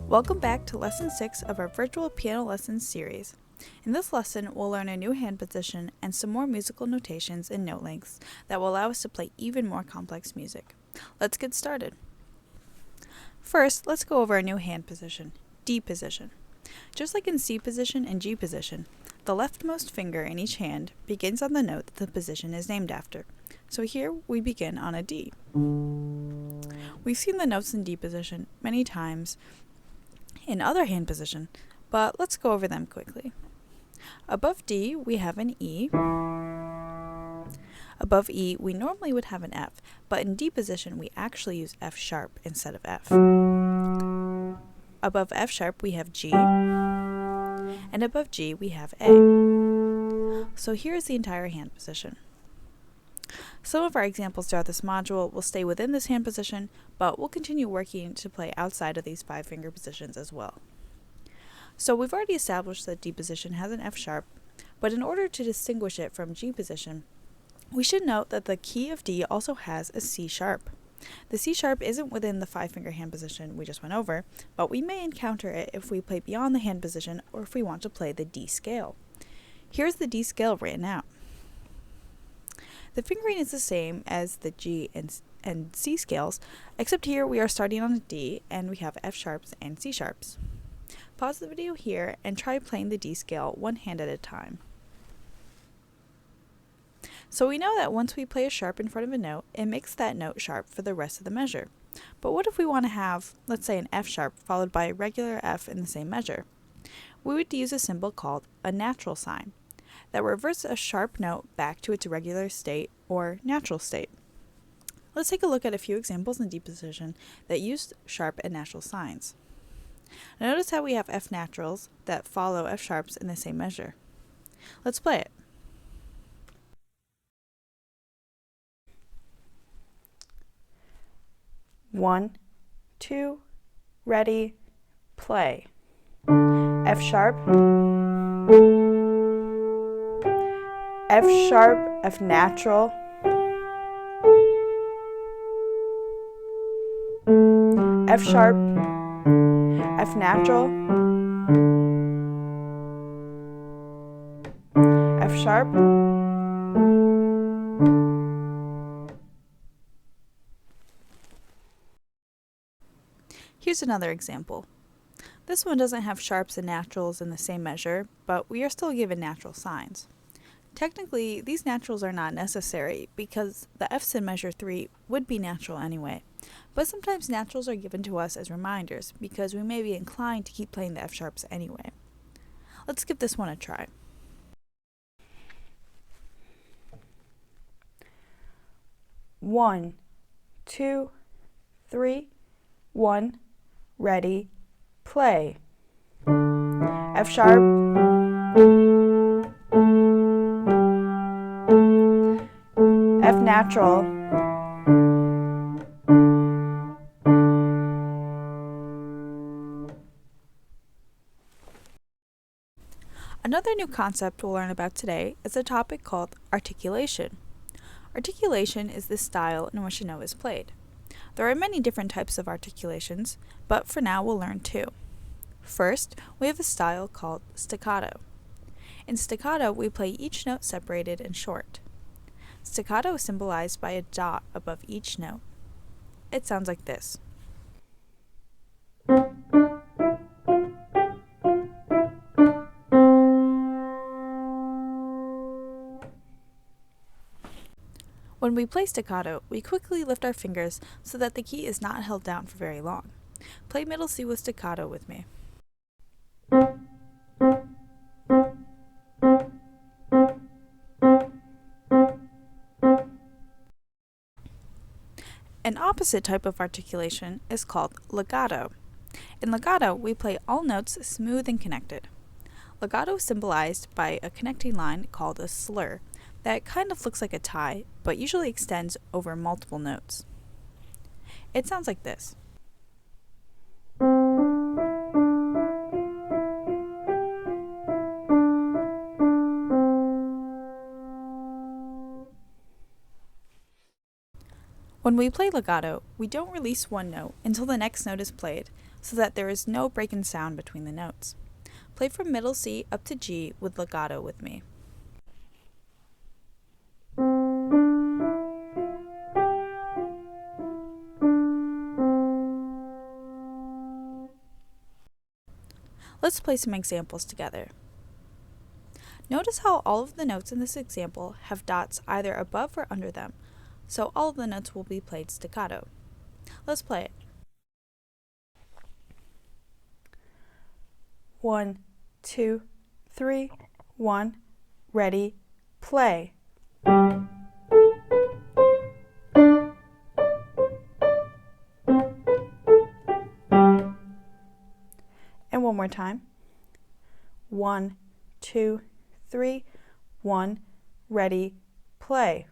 Welcome back to Lesson 6 of our virtual piano lessons series. In this lesson, we'll learn a new hand position and some more musical notations and note lengths that will allow us to play even more complex music. Let's get started. First, let's go over a new hand position, D position. Just like in C position and G position, the leftmost finger in each hand begins on the note that the position is named after. So here we begin on a D. We've seen the notes in D position many times in other hand position, but let's go over them quickly. Above D, we have an E. Above E, we normally would have an F, but in D position, we actually use F sharp instead of F. Above F sharp, we have G, and above G, we have A. So here's the entire hand position. Some of our examples throughout this module will stay within this hand position, but we'll continue working to play outside of these 5-finger positions as well. So we've already established that D position has an F sharp, but in order to distinguish it from G position, we should note that the key of D also has a C sharp. The C sharp isn't within the 5-finger hand position we just went over, but we may encounter it if we play beyond the hand position or if we want to play the D scale. Here's the D scale written out. The fingering is the same as the G and C scales, except here we are starting on a D and we have F sharps and C sharps. Pause the video here and try playing the D scale one hand at a time. So we know that once we play a sharp in front of a note, it makes that note sharp for the rest of the measure. But what if we want to have, let's say, an F sharp followed by a regular F in the same measure? We would use a symbol called a natural sign that reverts a sharp note back to its regular state or natural state. Let's take a look at a few examples in D position that use sharp and natural signs. Now notice how we have F naturals that follow F sharps in the same measure. Let's play it. One, two, ready, play. F sharp, F sharp, F natural, F sharp, F natural, F sharp, Here's another example. This one doesn't have sharps and naturals in the same measure, but we are still given natural signs. Technically, these naturals are not necessary because the Fs in measure 3 would be natural anyway, but sometimes naturals are given to us as reminders because we may be inclined to keep playing the F sharps anyway. Let's give this one a try. One, two, three, one, ready, play. F sharp, F natural, Another new concept we'll learn about today is a topic called articulation. Articulation is the style in which a note is played. There are many different types of articulations, but for now we'll learn two. First, we have a style called staccato. In staccato, we play each note separated and short. Staccato is symbolized by a dot above each note. It sounds like this. When we play staccato, we quickly lift our fingers so that the key is not held down for very long. Play middle C with staccato with me. An opposite type of articulation is called legato. In legato, we play all notes smooth and connected. Legato is symbolized by a connecting line called a slur that kind of looks like a tie, but usually extends over multiple notes. It sounds like this. When we play legato, we don't release one note until the next note is played, so that there is no break in sound between the notes. Play from middle C up to G with legato with me. Let's play some examples together. Notice how all of the notes in this example have dots either above or under them, so all of the notes will be played staccato. Let's play it. 1, 2, 3, 1, ready, play. And one more time. 1, 2, 3, 1, ready, play.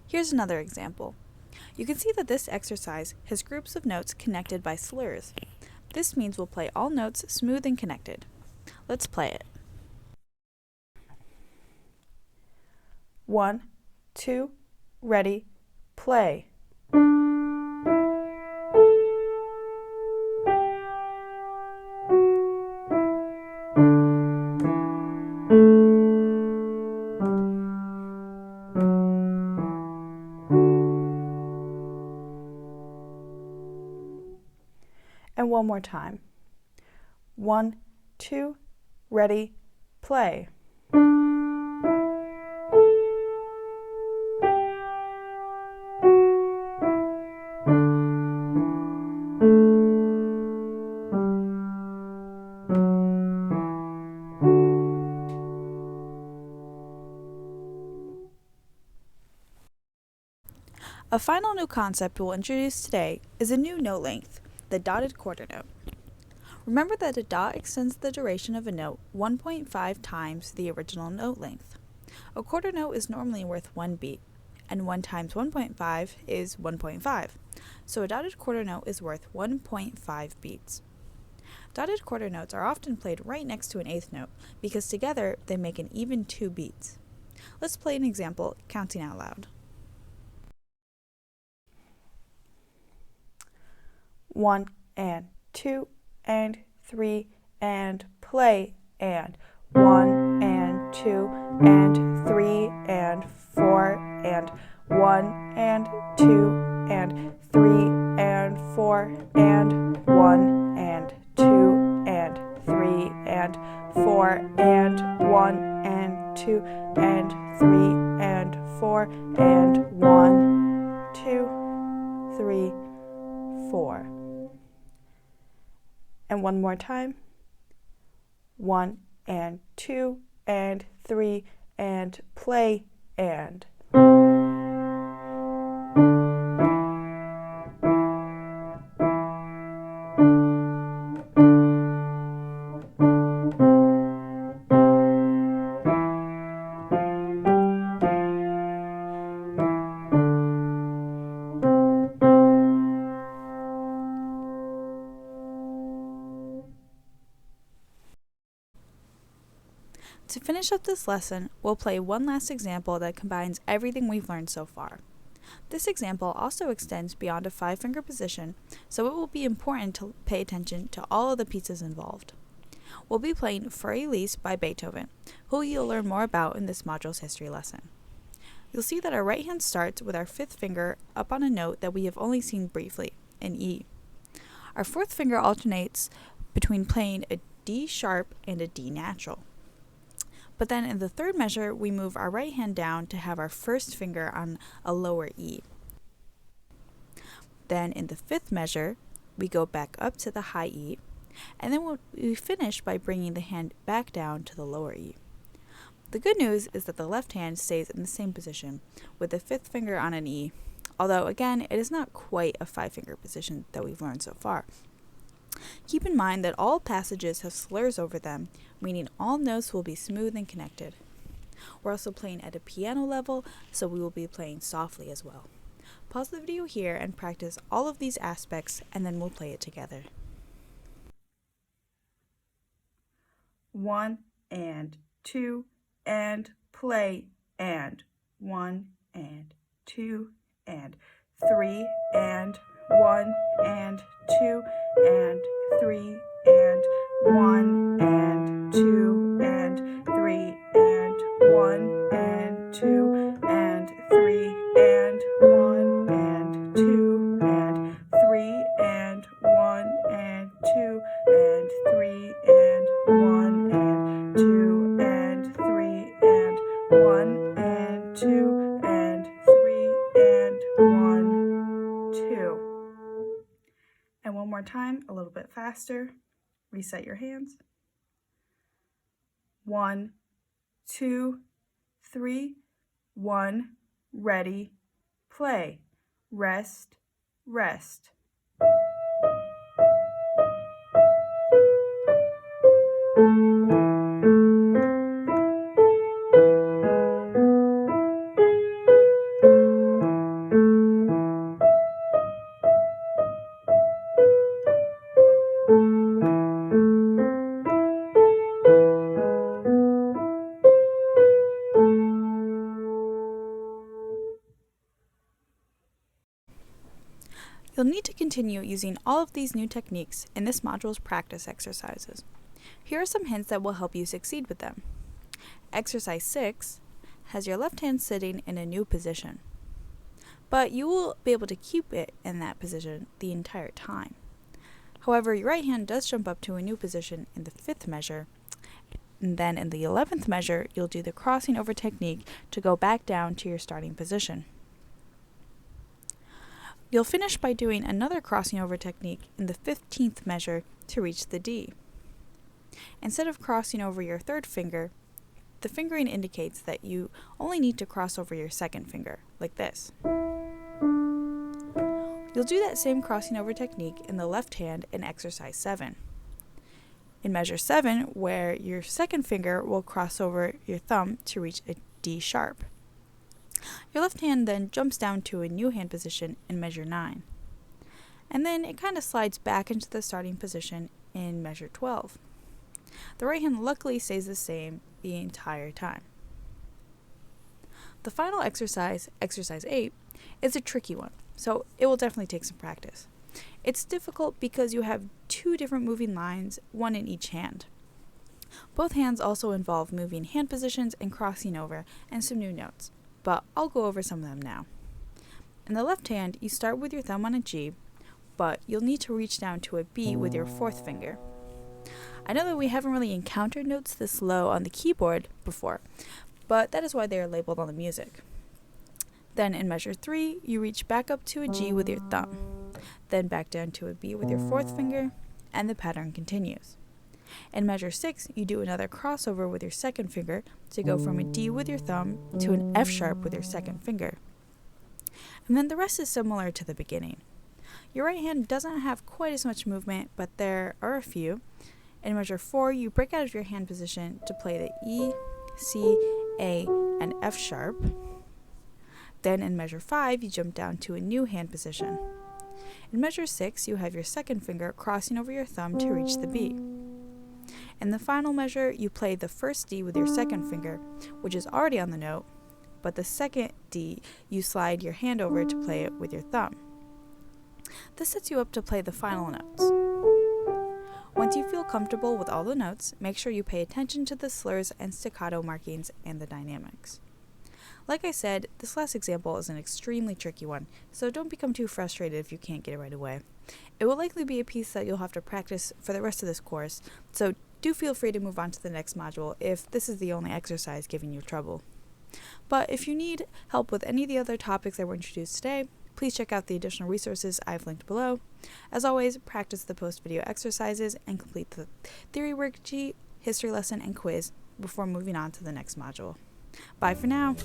Here's another example. You can see that this exercise has groups of notes connected by slurs. This means we'll play all notes smooth and connected. Let's play it. 1, 2, ready, play. And one more time. 1, 2, ready, play. A final new concept we'll introduce today is a new note length, the dotted quarter note. Remember that a dot extends the duration of a note 1.5 times the original note length. A quarter note is normally worth 1 beat, and 1 times 1.5 is 1.5, so a dotted quarter note is worth 1.5 beats. Dotted quarter notes are often played right next to an eighth note because together they make an even 2 beats. Let's play an example counting out loud. 1 and 2 and 3 and play, and 1 and 2 and 3 and 4 and 1 and 2 and 3 and 4 and 1 and 2 and 3 and 4 and 1 and 2 and 3 and 4 and 1, 2, 3, 4. And one more time. 1 and 2 and 3 and play, and. To finish up this lesson, we'll play one last example that combines everything we've learned so far. This example also extends beyond a 5-finger position, so it will be important to pay attention to all of the pieces involved. We'll be playing For Elise by Beethoven, who you'll learn more about in this module's history lesson. You'll see that our right hand starts with our 5th finger up on a note that we have only seen briefly, an E. Our 4th finger alternates between playing a D sharp and a D natural. But then in the 3rd measure, we move our right hand down to have our 1st finger on a lower E. Then in the 5th measure, we go back up to the high E, and then we finish by bringing the hand back down to the lower E. The good news is that the left hand stays in the same position, with the 5th finger on an E, although again, it is not quite a 5-finger position that we've learned so far. Keep in mind that all passages have slurs over them, meaning all notes will be smooth and connected. We're also playing at a piano level, so we will be playing softly as well. Pause the video here and practice all of these aspects, and then we'll play it together. 1 and 2 and play, and 1 and 2 and 3 and 1 and 2 and 3 and 1 and 2 and 3 and 1 and 2 and 3 and 1 and 2 and 3 and 1 and 2 and 3 and 1 and 2 and 3 and 1 and 2 and 3 and 1, 2. And one more time, a little bit faster. Reset your hands. 1, 2, 3, 1, ready, play, rest, rest. You'll need to continue using all of these new techniques in this module's practice exercises. Here are some hints that will help you succeed with them. Exercise 6 has your left hand sitting in a new position, but you will be able to keep it in that position the entire time. However, your right hand does jump up to a new position in the 5th measure, and then in the 11th measure, you'll do the crossing over technique to go back down to your starting position. You'll finish by doing another crossing over technique in the 15th measure to reach the D. Instead of crossing over your 3rd finger, the fingering indicates that you only need to cross over your 2nd finger, like this. You'll do that same crossing over technique in the left hand in exercise 7. In measure 7, where your 2nd finger will cross over your thumb to reach a D sharp. Your left hand then jumps down to a new hand position in measure 9. And then it kind of slides back into the starting position in measure 12. The right hand luckily stays the same the entire time. The final exercise, exercise 8, is a tricky one, so it will definitely take some practice. It's difficult because you have 2 different moving lines, one in each hand. Both hands also involve moving hand positions and crossing over, and some new notes, but I'll go over some of them now. In the left hand, you start with your thumb on a G, but you'll need to reach down to a B with your 4th finger. I know that we haven't really encountered notes this low on the keyboard before, but that is why they are labeled on the music. Then in measure 3, you reach back up to a G with your thumb, then back down to a B with your 4th finger, and the pattern continues. In measure 6, you do another crossover with your 2nd finger to go from a D with your thumb to an F sharp with your 2nd finger. And then the rest is similar to the beginning. Your right hand doesn't have quite as much movement, but there are a few. In measure 4, you break out of your hand position to play the E, C, A, and F sharp. Then in measure 5, you jump down to a new hand position. In measure 6, you have your 2nd finger crossing over your thumb to reach the B. In the final measure, you play the first D with your 2nd finger, which is already on the note, but the 2nd D, you slide your hand over to play it with your thumb. This sets you up to play the final notes. Once you feel comfortable with all the notes, make sure you pay attention to the slurs and staccato markings and the dynamics. Like I said, this last example is an extremely tricky one, so don't become too frustrated if you can't get it right away. It will likely be a piece that you'll have to practice for the rest of this course, so do feel free to move on to the next module if this is the only exercise giving you trouble. But if you need help with any of the other topics that were introduced today, please check out the additional resources I've linked below. As always, practice the post-video exercises and complete the theory worksheet, history lesson, and quiz before moving on to the next module. Bye for now.